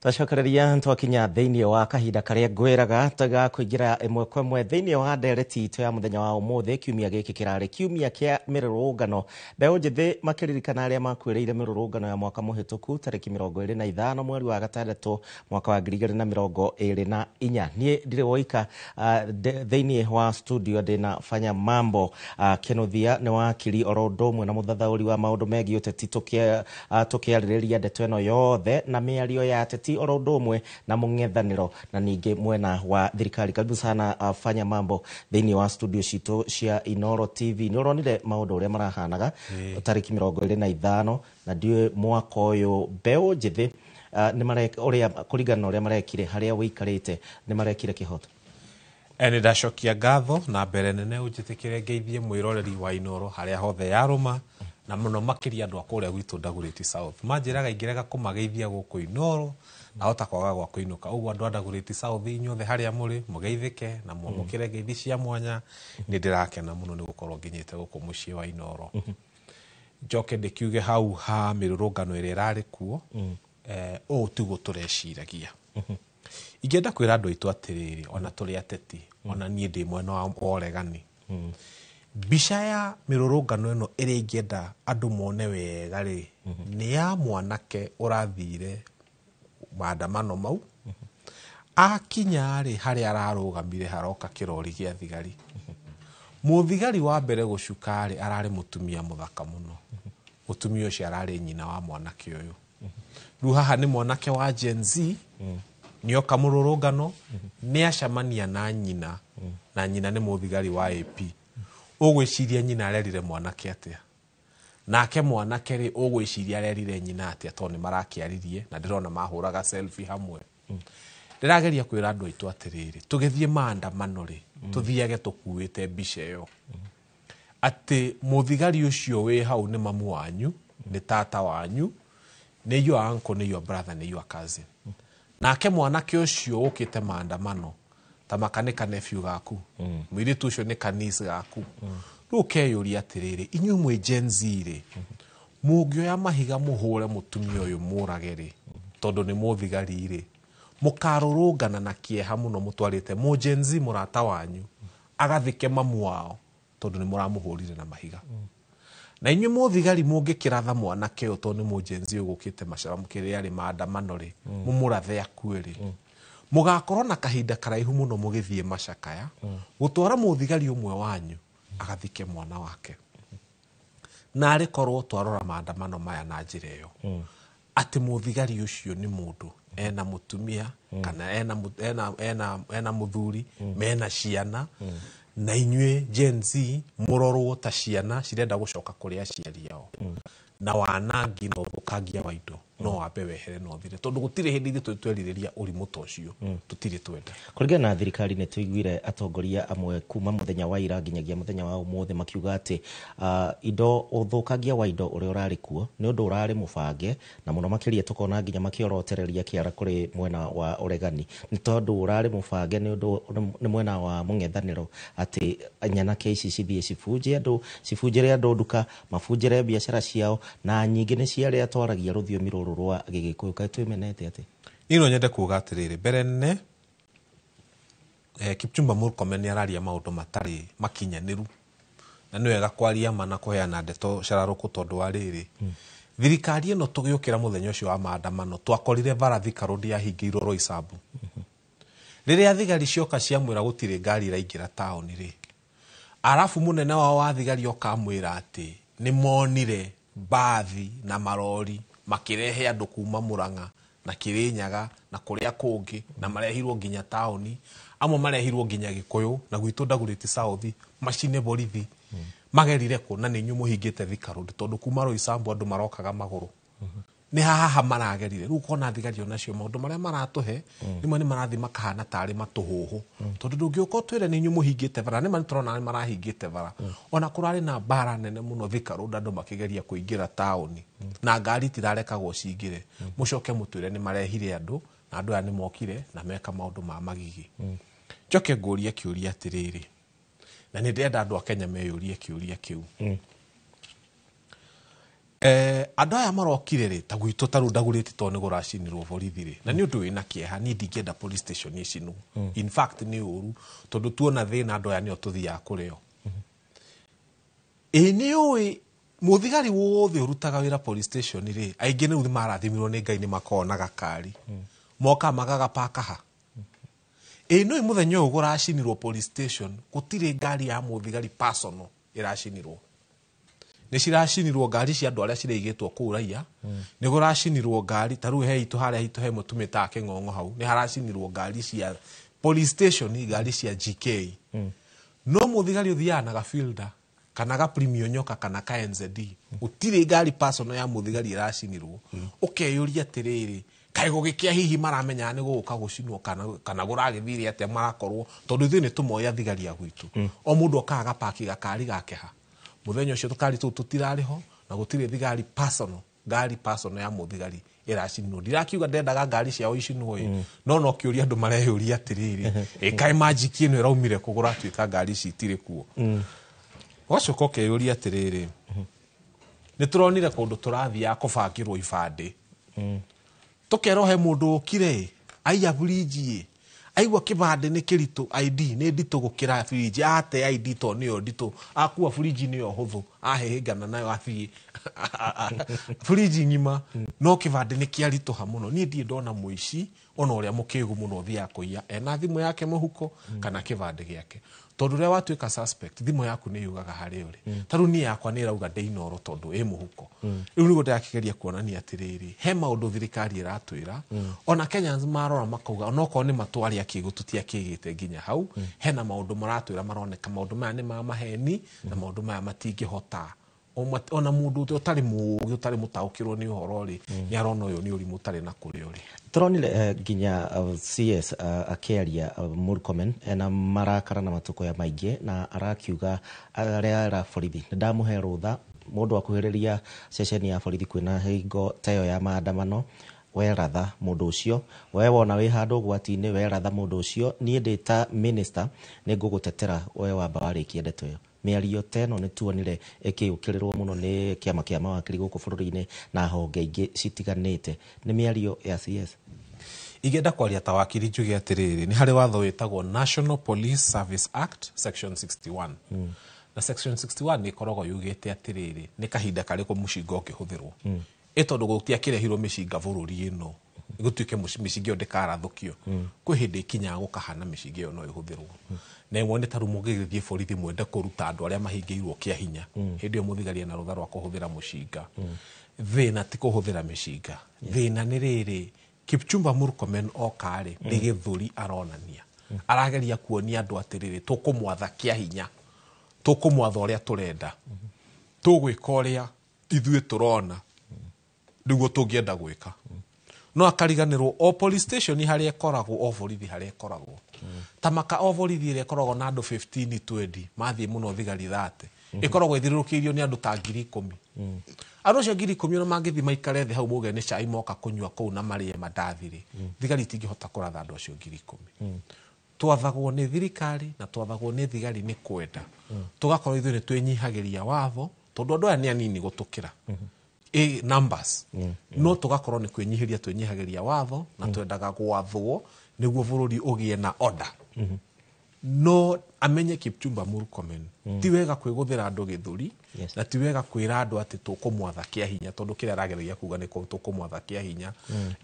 Twacokereria twakinya thiini wa kahinda karia ngwiraga taga kuingira imwe kwa imwe thiini wa ndereti itu ya muthenya wa umuthi kiumia giki kirari kiumia kia mirurungano mbeũ njithi makiririkana aria makwiriire mirurungano ya mwaka muhituku tariki 25 mweri wa gatandatu mwaka wa 2024. Nie ndire woika thiini wa studio ndina fanya mambo Kinuthia ni wakiri orodumwe na muthathauri wa maundu megi uteti tukiaririria ndeto eno yothe na miario ya ateti orodumwe na mungethaniro na ninge mwena wa thirikari. Karibu sana fanya mambo thiini wa studio cito cia Inoro TV. Ni uronire maundu uria marahanaga tariki 25 na ndiwe mwaka uyu mbeũ njithi ni mareka uria kuringana uria marekire haria wikarite ni marekire kihoto. Eni ndacokia ngatho na mbere nene unjitikire ngeithie mwiroreri wa Inoro haria hothe yaruma na muno makiria andu akuria gwitu Dagoretti South manjiraga ingirega kumageithia guku Inoro na hota kwaga gwa kuinuka ugu andu Dagoretti South inyothe haria muri mugeithike na mwamukire ngeithi cia mwanya ni ndirakena muno ni gukorwo nginyite guku mucii wa Inoro. Njoke ndikiuge hau ha mirurungano ire irari kuo o tugo tureciragia ingenda kwira andu aitu atiriri ona turi ateti ona nie ndi mwena wa oregani bisha ya mirurungano eno iri ingenda andu mone wega ri ni ya mwanake urathire maandamano mau akinya ri hari ararugamire haroka kirori gia thigari muthigari wa mbere gucuka ri arari mutumia muthaka muno mutumia ucio arari nyina wa mwanake uyu riu haha ni mwanake wa Gen Z nioka mururungano ni acamania na nyina na nyina ni muthigari wa AP ugwiciria nyina arerire mwanake atia nake mwanake ri ugwiciria arerire nyina atia to ni marakiaririe na ndirona mahuraga selfie hamwe. Ndirageria kwira andu aitu atiriri tugithie maandamano ri tuthiage tukuite mbica iyo ati muthigari ucio wi hau ni mamu wanyu ni tata wanyu ni your uncle ni your brother ni your cousin nake mwanake ucio ukite maandamano ta makanika nephew gaku mwiritu ucio ni kanisi gaku ukeyuria atiriri inyu mwe Gen Z ri mungioya mahiga muhure mutumia uyu murage ri tondu ni muthigari ri mukarurungana na kieha muno mutwarite mu Gen Z murata wanyu agathike mamu wao tondu ni muramuhurire na mahiga na inyu muthigari mungikiratha mwanake uyu tondu ni mu Gen Z ugukite macara mukiri ari maandamano ri mumurathe akwiri mugakorwo na kahinda karaihu muno mugithie macakaya gutwara muthigari umwe wanyu agathike mwana wake na ari korwo twarora maandamano maya na njira iyo ati muthigari ucio ni mundu ena mutumia kana ena muthuri mena ciana na inyue Gen Z murorwo ta ciana cirenda gucoka kuri aciari yao na wanangi no thukangia wa indo no wambe wehere no thire tondu gutire hindi ithu twerireria urimu tocio tutire twenda kuringana na thirikari ne tuiguire atongoria amwe kuma muthenya wa ira nginyagia muthenya wa umuthi makiuga ati indo uthukangia wa indo uri urari kuo ni undu urari mubange na muno makiria tukona nginya makiorotereria kiara kuri mwena wa uregani ni tondu urari mubange ni undu ni mwena wa mungethaniro ati nyana keici cithie cibunjire andu nduka mabunjire biashara ciao na nyingi ni ciari atwaragia ruthiomi ruru rwa gigikuyu kai twimenete ati ino nyende kuga atiriri mbere nne Kipchumba Murkomen araria maundu matari makinyaniru na ni wega kwaria mana kuheana ndeto cararuku tondu ariri thirikari ino tugiukira muthenya ucio wa maandamano twakorire barathi karodi ya hingirwo Roysambu riria thigari cioka ciamwira gutire ngari iraingira town ri arafu munene wa thigari okamwira ati ni monire bathi na marori makirehe andu kuma Murang'a na Kirinyaga na kuria kungi na marehirwo nginya taoni amwe marehirwo nginya Gikuyu na gwitu Dagoretti South machine borithi magerire ku na ninyu muhingite Thika Road tondu kuma Roysambu andu marokaga maguru ni haha maragerire riu kona thigari onacio maundu maria maratuhe nimwe ni marathi makahana tari matuhuhu tondu ndungiuko twire ninyu muhingite bara ni mani turona ni marahingite bara ona kurari na bara nene muno Thika Road andu makigeria kuingira taoni na ngari tirareka gocingire mucoke mutwire ni marehire andu na andu aya ni mokire na meka maundu ma magigi njoke nguria kiuria atiriri na ni ndenda andu a Kenya meyurie kiuria kiu andå aya marokire rä ta gwitå tarä u ndagå to nä gå racinirwo borithi rä na nä å ndå wä na kä eha niä ndingäenda police station icinwo in fact nä å ru tondå tuona thä na andå aya nä o tå thiaga kå rä o nä å ä må thigari wothe å rutaga wä ra police station rä aingä nä u marathimirwo nä Ngai nä makorwo na gakari moka magagapakaha nä å må thenya å gå racinirwo police station gå tirä ngari ya må thigari personal ä racinirwo nä ciracinirwo ngari cia andå arä a ciraigätwo kå u raia nä gå racinirwo ngari ta rä u he itå harä a hitå he må tå mä taga kä ng'ong'o hau nä haracinirwo ngari cia police station ngari cia GK no må thigari å thiaga na gabulda kana ga premium nyoka kana ka NZD å tirä ngari personal ya må thigari ä racinirwo å keyå ria atä rä rä kaä gå gä kä a hihi maramenyaga nä gå ka gå cinwo kana gå ragä thire atä marakorwo tondå ithuä nä tå moya thigari ya gwitå o må ndå okaga gapaki gakari gake ha må thenya å cio tå kari tå tå tirarä ho na gå tirä thigari personal ngari personal ya må thigari ä racinwo ndirakiuga ndendaga ngari ciao icinwo no no kä å ria andå mareyå ria atä rä rä kaä manjiki ä no ä raumire kå gå ratuä ka ngari citirä kuo ũgacoka ũkeyå ria atä rä rä nä tå ronire kå ndå tå rathiaga kå bangä rwo ibandä tå kerwo he må ndå å kire aiya burinji aigua kä bandä nä kä ritå ID nä nditå gå kä ra burinji ate ID to nä yo nditå akua burinji nä yo hå thå ahä ngana nayo athiä burinji ng'ima no kä bandä nä kä aritå ha må no niä ndiä ndona må ici ona å rä a må kä gu må no thiaga kå iya ena thimå yake må huko kana kä bandä gä ake tondå rä a watuä ka thimå yaku nä yugaga harä å rä tarä u niä yakwa nä rauga ndäinoro tondå ä må huko rä u nä gå ndärakä geria kuonania atä rä rä he maå ndå thirikari ä ratwä ra ona Kenyans marora makauga onokorwo nä matwarä akä gå tå tiakä gä te nginya hau hena maå ndå maratwä ra maroneka maå ndå maya nä ma maheni na maå ndå maya matingä hota ona må ndå å tarä må gä å tarä må taå kä rwo nä å horo rä nä arona å yå nä å rimå tarä na kå rä o rä tũronire nginya CS akĩaria Murkomen ena marakara na matũkũya maingĩ na arakiuga arĩa ara borithi nĩ ndamũhe rũtha mũndũ akuhĩrĩria ceceni ya borithi kwĩna hingo ta ĩyo ya maandamano weratha mũndũ ũcio we wona wĩ handũ ũgwati-inĩ weratha mũndũ ũcio niĩ ndĩ ta minister nĩ ngũgũtetera we wamba warĩkia ndeto ĩyo mĩario ta ĩno nĩ tuonire ĩkĩũkĩrĩrwo mũno nĩ kĩama kĩa mawakiri gũkũ bũrũri-inĩ na honge ingĩ citiganĩte nĩ mĩario ya CS ingĩenda kwaria ta wakiri njuge atä rä rä nä harä watho wĩtagwo National Police Service Act section 61 na section 61 nä ĩkoragwo yugĩte atä rä rĩ nĩ kahinda karĩkũ mũcinga ũkĩhũthĩrwo tondũ gũtiakĩrehirwo mĩcinga bũrũri ĩno gũtuĩke mĩcinga ĩyo ndĩkarathũkio kwĩ hĩndĩ ĩkinyaga gũkahana mĩcinga ĩyo no ĩhũthĩrwo na ĩmwe nĩ tarĩ mũgĩgĩthiĩ borithi mwende kũruta andũ arĩa mahingĩirwo kĩa hinya hĩndĩ ĩyo mũthigari ena rũtha rwa kũhũthĩra mũcinga thĩna ti kũhũthĩra mĩcinga thĩna nĩ rĩrĩ Kipchumba Murkomen okarĩ nĩ gĩthũri aronania arageria kuonia andũ atä rä rĩ tũkũmwatha kĩa hinya tũkũmwatha ũrĩa tũrenda tũgwĩka ũrĩa ithuĩ tũrona nĩguo tũngĩenda gwĩka no akariganĩrwo o police station harĩa ĩkoragwo o borithi harĩa ĩkoragwo tamaka o borithi ĩrĩa ĩkoragwo na andũ 15 20 mathiĩ mũno thigari 30 ĩkoragwo ĩthiũrũrũkĩirio nĩ andũ ta 10,000 andũ acio 10,000 no mangĩthiĩ maikare thĩ hau muge nĩ cai moka kũnyua kũu na marĩe mandathi rĩ thigari itingĩhota kũratha andũ acio 10,000 twathagwo nĩ thirikari na twathagwo nĩ thigari nĩ kwenda tũgakorwo ithuĩ nĩ twĩnyihagĩria watho tondũ andũ aya nĩ anini gũtũkĩra numbers no tũgakorwo nĩ kwĩnyihĩria twĩnyihagĩria watho na twendaga gwathwo nĩguo bũrũri ũgĩe na order no amenye Kipchumba Murkomen ti wega kwĩgũthĩra andũ gĩthũri na ti wega kwĩra andũ atĩ tũkũmwatha kĩa hinya tondũ kĩrĩa arageria kuga nĩ tũkũmwatha kĩa hinya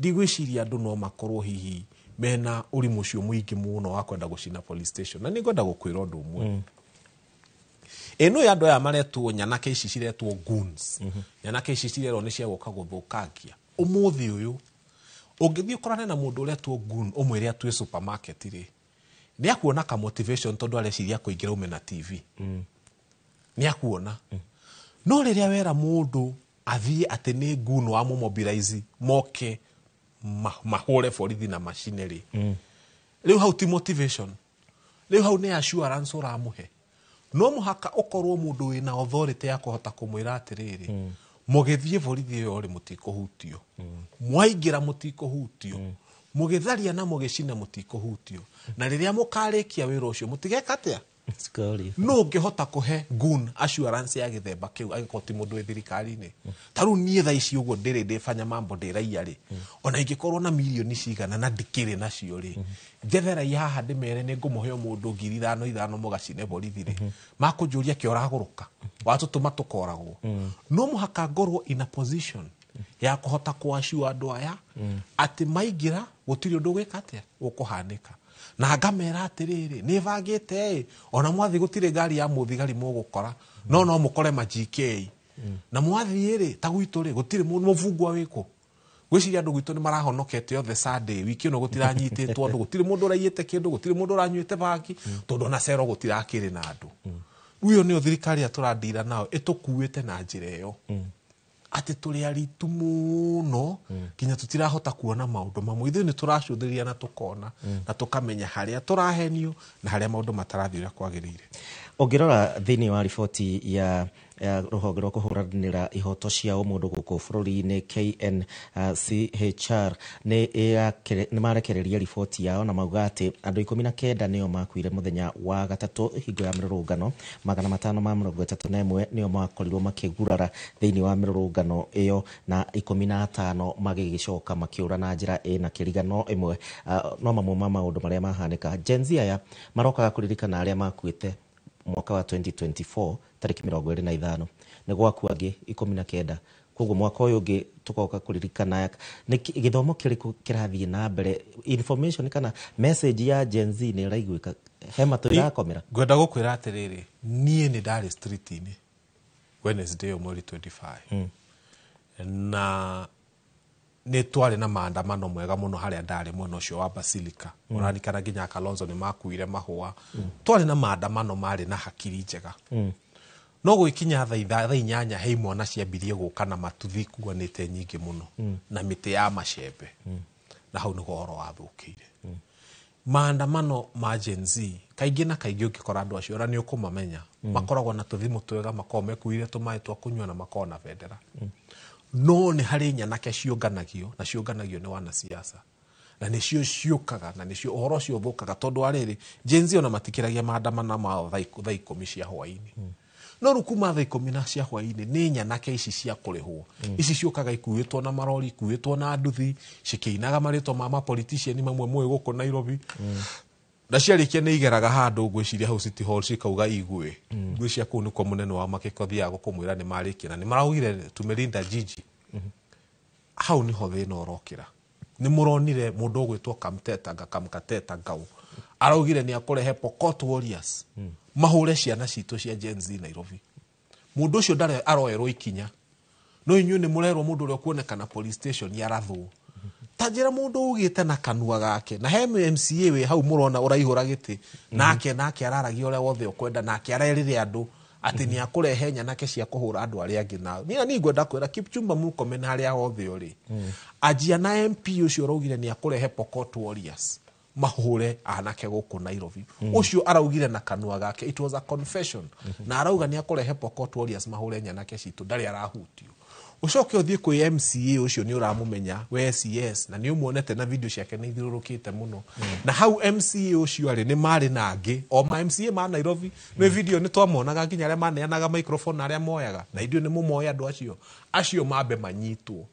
ndigwĩciria andũ no makorwo hihi mena ũrimũ ũcio mũingĩ mũno wa kwenda gũcina police station na nĩ ngwenda gũkwĩra ũndũ ũmwe ĩno ya andũ aya maretwo nyanake ici ciretwo goons nyanake ici cirerwo nĩ cia gũka gũthũkangia ũmũthĩ ũyũ ũngĩthiĩ ũkorane na mũndũ ũretwo goon ũmwĩre atue supermarket rĩ nĩ akuona ka motivation tondũ areciria kũingĩra ume na TV nĩ akuona no rĩrĩa wera mũndũ athiĩ atĩ nĩ goon wa mobilize moke mahũre borithi na machinery rĩu hau ti motivation rĩu hau nĩ assurance ũramũhe no mũhaka ũkorwo mũndũ wĩna authority ya kũhota kũmwĩra atĩ rĩrĩ mũgĩthiĩ borithi ĩyo rĩ mũtikũhutio mwaingĩra mũtikũhutio mũgĩtharia na mũgĩcina mũtikũhutio na rĩrĩa mũkarĩkia wĩra ũcio mũtigeka atĩa no ngehota kuhe gun assurance ya githemba kiu agikoti mundu thirikari-ini taru nie tha ici uguo ndiri ndifanya mambo ndiraia ri ona ingikorwo na milioni cigana na ndikiri nacio ri njethera yaha ndimere ni ngumuhe mundu 5,000 mugacine borithi ri makunjuria kioraguruka watutuma tukoragwo no muhaka ngorwo in a position ya kuhota kuassure andu aya ati maigira gutiri undu gwika atia ukuhanika na ngamera atiriri ni vagite ona mwathi gutire ngari ya muthigari mugukora no mukore ma GK na mwathi ri ta gwitu ri gutire muvungwa wiko gwiciria andu gwitu ni marahonokete othe Sunday wiki no gutiranyititwo andu gutire mundu urayite kindu gutire mundu uranyuite baki tondu na cero gutirakiri na andu uyo ni thirikari aturandira nao itukuite na njira iyo ati turi aritu muno kinya tutirahota kuona maundu mamwe ithu ni turacuthiria na tukona na tukamenya haria turahenio na haria maundu matarathira kwagirire. Ongirora thini wa riboti ya ruhonge rwa kuhuranira ihoto cia umundu guku bururi-ini KNCHR ni marekereria riboti yao na mauga ati andu 19 nio makuire muthenya wa gatatu hingo ya mirurungano 531 nio makorirwo makigurara thini wa mirurungano iyo na 15 magigicoka makiura na njira ina kirigano imwe no mamwe ma maundu maria mahanika Gen Z aya marokaga kuririkana aria makuite mwaka wa 2024 tariki 25 ni gwaku angi 19 koguo mwaka uyu ungi tukoka kuririkana ni githomo kiriku kirathie na mbere information kana message ya Gen Z ni raiguika hema turakomera gwenda gukwira atiriri nie ni ndari street-ini Wednesday mweri 25 na ni twari na maandamano mwega muno haria ndari mwena ucio wa Basilica uranikana nginya Kalonzo ni makuire mahua twari na maandamano mari na hakiri njega no gwikinya tha 8 hei mwana ciambirie guka na matuthi kuanite nyingi muno na miti ya macembe na hau ni horo wathukire maandamano ma Gen Z kaingi na kaingi ukikora andu acio ni ukumamenya makoragwo na tuthimu twega makome kuire tumai twa kunywa na makona bendera no ni hari nyanake ciunganagio na ciunganagio ni wana siasa na nicio ciukaga na nicio uhoro cio thukaga tondu ariri Gen Z ona matikiragia maandamano ma thaa 10 cia hwaini no rukuma thaa 10 cia hwaini ni nyanake ici cia kurihwo ici ciukaga ikuitwo na marori ikuitwo na nduthi cikiinaga marito ma politician mamwe mwe guko Nairobi na ciarikia ni igeraga handu ngwiciria hau City Hall cikauga igwe ngwiciria kuu ni kwa munene wa makikothia gukumwira ni marikia na ni maraugire tumelinda jiji hau ni ho thina urokira ni muronire mundu gwitwo Kamkateta Ngau araugire ni akurehe Pokot Warriors mahure ciana citu cia Gen Z Nairobi mundu ucio ndare aroerwo ikinya no inyu ni murerwo mundu uri kuonekana police station ya Rathu tajira mundu ugite na kanua gake na he MCA we hau murona uraihura giti nake araragia uria wothe ukwenda nake arerire andu ati ni akurehe nyanake cia kuhura andu aria angi na ni ngwenda kwira Kipchumba Murkomen haria hothe uri ajia na MP ucio uraugire ni akurehe Pokot Warriors mahure anake guku Nairobi ucio araugire na kanua gake it was a confession na arauga ni akurehe Pokot Warriors mahure nyanake citu ndari arahutio ucoke uthie kwi MCA ucio ni uramumenya we CS na ni umuonete na video ciake ni thirurukite muno na hau MCA ucio ari ni mari na angi o ma MCA ma Nairobi me video ni twamonaga nginya aria maneanaga microphone aria moyaga na idio ni mumoya andu acio mambe manyitwo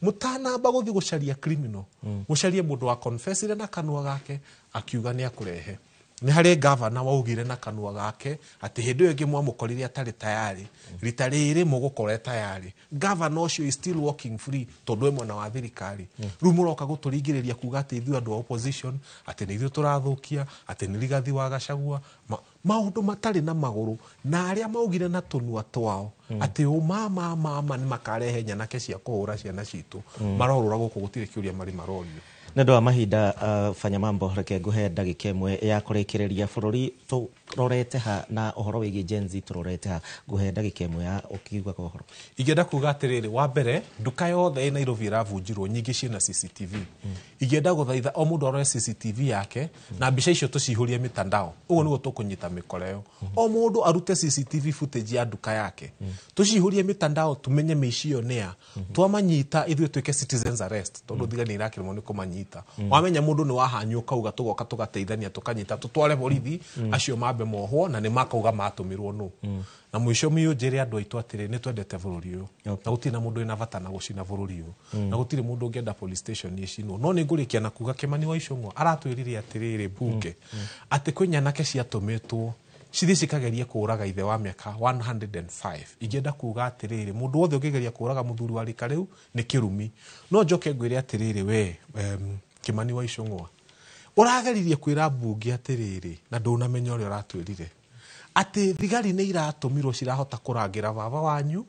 mutanamba guthi gucaria criminal gucaria mundu wa confess na kanua gake akiuga ni akurehe ni hari governor waugire na kanua gake ati hindu iyo ngimwamukorire atari tayari ritariri mugukore tayari governor ucio is still walking free tondu emwe na wa thirikari rumuroka guturingiriria kuga ati ithu andu opposition ati ni ithu turathukia ati ni Rigathi wa Gachagua maundu matari na maguru na aria maugire na tunua twao ati mama ni makarehe nyanake cia kuhura ciana citu marorura guku gutire kiuria mari marorio nendo wa mahinda fanya mambo reke nguhe ndagika imwe ya kurekereria bururi turorete ha na uhoro wigi Gen Z turorete ha nguhe ndagika imwe ya ukiuga kwa uhoro igenda kuga atiriri wa mbere nduka yothe ina Nairobi iravunjirwo nyingi ciina CCTV igenda guthaitha o mundu arore CCTV yake na mbica icio tucihurie mitandao uguo niguo tukunyita mikoreo o mundu arute CCTV footage ya nduka yake tucihurie mitandao tumenye micio nia twamanyita ithuĩ twike citizens arrest tondu thigari irakirwo ni kumanyi kũnyita wamenya mũndũ nĩ wahanyũka uga tũgoka tũgateithania tũkanyita tũtware borithi acio mambe mohwo na nĩ makauga matũmirwo nũ na mwisho miyo njĩre andũ aitũ atĩrĩ nĩ twendete bũrũri ũyũ na gũtirĩ na mũndũ ena bata na gũcina bũrũri ũyũ na gũtirĩ mũndũ ũngĩenda police station icinwo no nĩ ngũrĩkia na kuga Kimani wa Icũng'wa aratwĩrire atĩrĩrĩ bunge atĩ kwĩ nyanake ciatũmĩtwo cithi cikageria kũraga ithe wa mĩaka 105 ingĩenda kuga atĩrĩrĩ mũndũ wothe ũngĩgeria kũraga mũthuri wa rika rĩu nĩ kĩrumi no njoke ngwĩre atĩrĩrĩ we Kimani wa Icũng'wa ũrageririe kwĩra mbunge atĩrĩrĩ na ndũnamenya ũrĩa ũratwĩrire atĩ thigari nĩ iratũmirwo cirahota kũrangĩra baba wanyu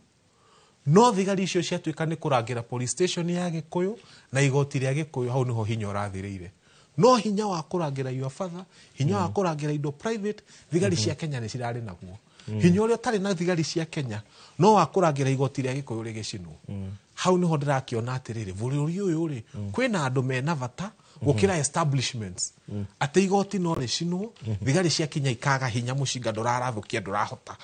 no thigari icio ciatuĩka nĩ kũrangĩra police station ya Gĩkũyũ na igoti rĩa Gĩkũyũ hau niho hinya ũrathirĩire no hinya wa kũrangĩra your father hinya wa kũrangĩra indo private thigari cia Kenya nĩ cirarĩ naguo hinya ũrĩa ũtarĩ na thigari cia Kenya no wa kũrangĩra igoti rĩa Gĩkũyũ rĩgĩcinwo hau niho ndĩrakĩona atĩrĩrĩ bũrũri ũyũ rĩ kwĩna andũ mena bata gũkĩra establishments atĩ igoti no rĩcinwo thigari cia Kenya ikaga hinya mũcinga ndũrarathũkia ndũrahota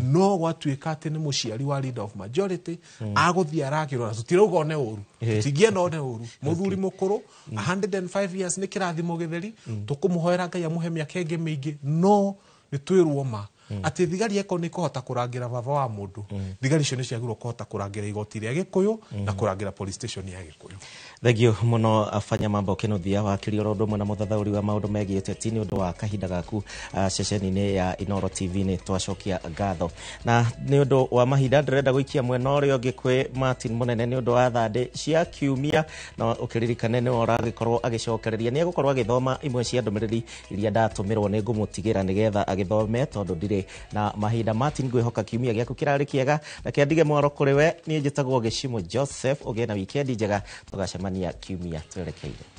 no gwatuĩka atĩ nĩ mũciari wa leader of majority agũthiĩ aragĩrwo na tũtirauga one ũru tũtingĩenda one ũru mũthuri mũkũrũ 105 years nĩ kĩrathimo gĩtheri tũkũmũhoera Ngai amũhe mĩaka ĩngĩ mĩingĩ no nĩ twĩrwo ma atĩ thigari eko nĩ kũhota kũrangĩra baba wa mũndũ thigari icio nĩ ciagĩrĩirwo kũhota kũrangĩra igoti rĩa Gĩkũyũ na kũrangĩra police station ya Gĩkũyũ. Thengio muno afanya mambo Kĩnuthia wakiri oro ũndũ ũmwe na mũthathaũri wa maũndũ megiĩ ũteti nĩ ũndũ wa kahinda gaku ceceni-inĩ ya Inooro TV nĩ twacokia ngatho na nĩ ũndũ wa mahinda ndĩrenda gũikia mwena ũrĩa ũngĩ kwĩ Martin Mũnene nĩ ũndũ wa thandĩ cia kiumia na ũkĩririkane nĩ ũragĩkorwo agĩcokereria nĩ egũkorwo agĩthoma imwe cia ndũmĩrĩri iria ndatũmĩrwo nĩ ngũmũtigĩra nĩgetha agĩthome tondũ ndirĩ na mahinda. Martin ngwĩhoka kiumia gĩaku kĩrarĩ kĩega na kĩandige mwaro kũrĩ we niĩ njĩtagwo Gĩcimũ Joseph ũgĩe na wikendi njega tũgacemania kiumia twerekeire.